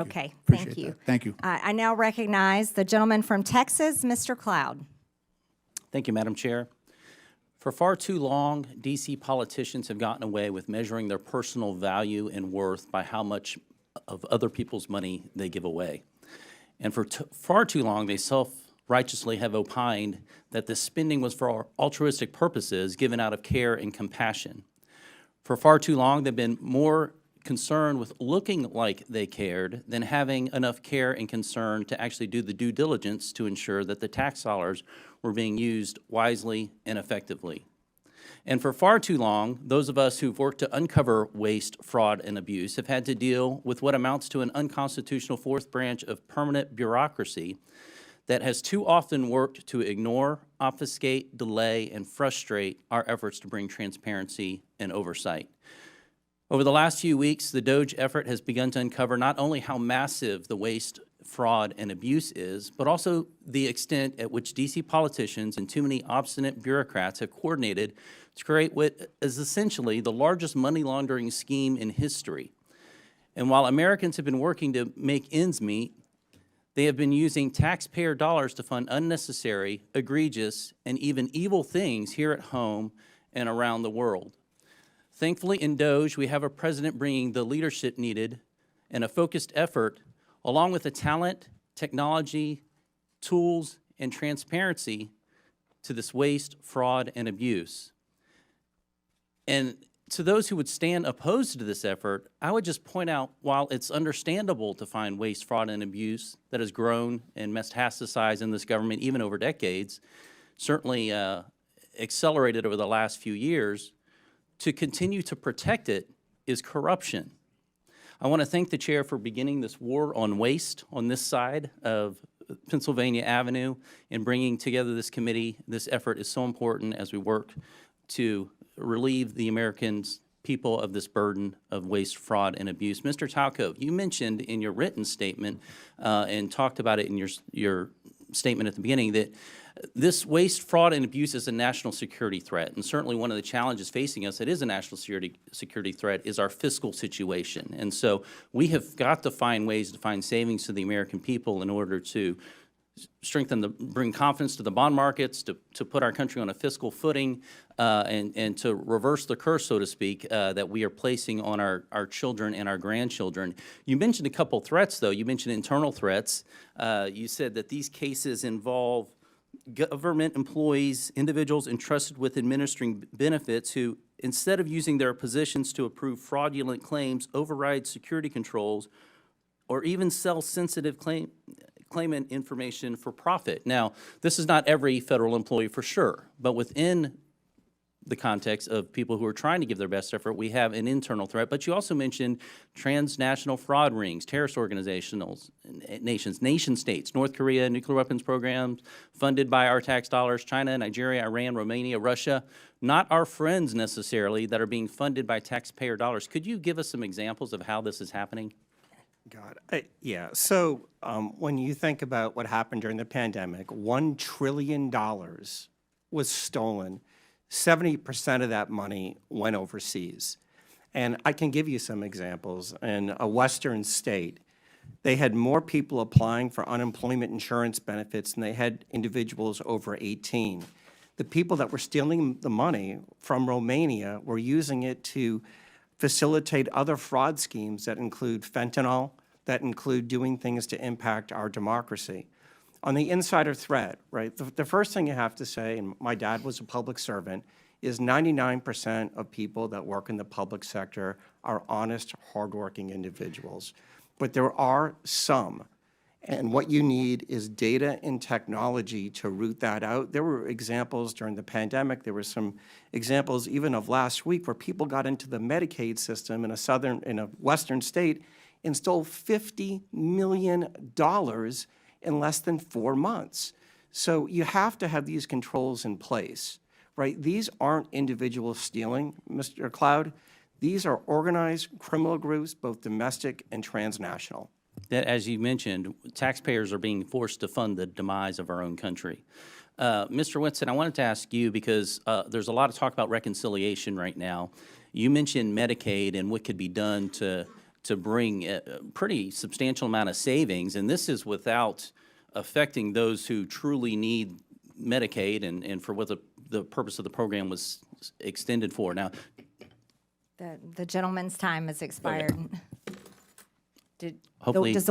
Okay, Appreciate thank you. that. Thank you. I now recognize the gentleman from Texas, Mr. Cloud. Thank you, Madam Chair. For far too long, D.C. politicians have gotten away with measuring their personal value and worth by how much of other people's money they give away. And for far too long, they self-righteously have opined that this spending was for altruistic purposes given out of care and compassion. For far too long, they've been more concerned with looking like they cared than having enough care and concern to actually do the due diligence to ensure that the tax dollars were being used wisely and effectively. And for far too long, those of us who've worked to uncover waste, fraud, and abuse have had to deal with what amounts to an unconstitutional fourth branch of permanent bureaucracy that has too often worked to ignore, obfuscate, delay, and frustrate our efforts to bring transparency and oversight. Over the last few weeks, the DOGE effort has begun to uncover not only how massive the waste, fraud, and abuse is, but also the extent at which D.C. politicians and too many obstinate bureaucrats have coordinated to create what is essentially the largest money laundering scheme in history. And while Americans have been working to make ends meet, they have been using taxpayer dollars to fund unnecessary, egregious, and even evil things here at home and around the world. Thankfully, in DOGE, we have a president bringing the leadership needed and a focused effort, along with the talent, technology, tools, and transparency to this waste, fraud, and abuse. And to those who would stand opposed to this effort, I would just point out, while it's understandable to find waste, fraud, and abuse that has grown and metastasized in this government even over decades, certainly accelerated over the last few years, to continue to protect it is corruption. I want to thank the chair for beginning this war on waste on this side of Pennsylvania Avenue and bringing together this committee. This effort is so important as we work to relieve the Americans, people of this burden of waste, fraud, and abuse. Mr. Talcove, you mentioned in your written statement and talked about it in your statement at the beginning that this waste, fraud, and abuse is a national security threat, and certainly one of the challenges facing us that is a national security threat is our fiscal situation. And so we have got to find ways to find savings to the American people in order to bring confidence to the bond markets, to put our country on a fiscal footing, and to reverse the curse, so to speak, that we are placing on our children and our grandchildren. You mentioned a couple threats, though. You mentioned internal threats. You said that these cases involve government employees, individuals entrusted with administering benefits who, instead of using their positions to approve fraudulent claims, override security controls, or even sell sensitive claimant information for profit. Now, this is not every federal employee for sure, but within the context of people who are trying to give their best effort, we have an internal threat. But you also mentioned transnational fraud rings, terrorist organizations, nation states, North Korea, nuclear weapons programs funded by our tax dollars, China, Nigeria, Iran, Romania, Russia, not our friends necessarily that are being funded by taxpayer dollars. Could you give us some examples of how this is happening? Yeah, so when you think about what happened during the pandemic, $1 trillion was stolen. 70% of that money went overseas. And I can give you some examples. In a Western state, they had more people applying for unemployment insurance benefits than they had individuals over 18. The people that were stealing the money from Romania were using it to facilitate other fraud schemes that include fentanyl, that include doing things to impact our democracy. On the insider threat, right, the first thing you have to say, and my dad was a public servant, is 99% of people that work in the public sector are honest, hardworking individuals. But there are some, and what you need is data and technology to root that out. There were examples during the pandemic. There were some examples even of last week where people got into the Medicaid system in a Western state and stole $50 million in less than 4 months. So you have to have these controls in place, right? These aren't individuals stealing, Mr. Cloud. These are organized criminal groups, both domestic and transnational. That, as you mentioned, taxpayers are being forced to fund the demise of our own country. Mr. Winston, I wanted to ask you, because there's a lot of talk about reconciliation right now. You mentioned Medicaid and what could be done to to bring a pretty substantial amount of savings, and this is without affecting those who truly need Medicaid and for what the purpose of the program was extended for. Now, The gentleman's time has expired. Hopefully- Does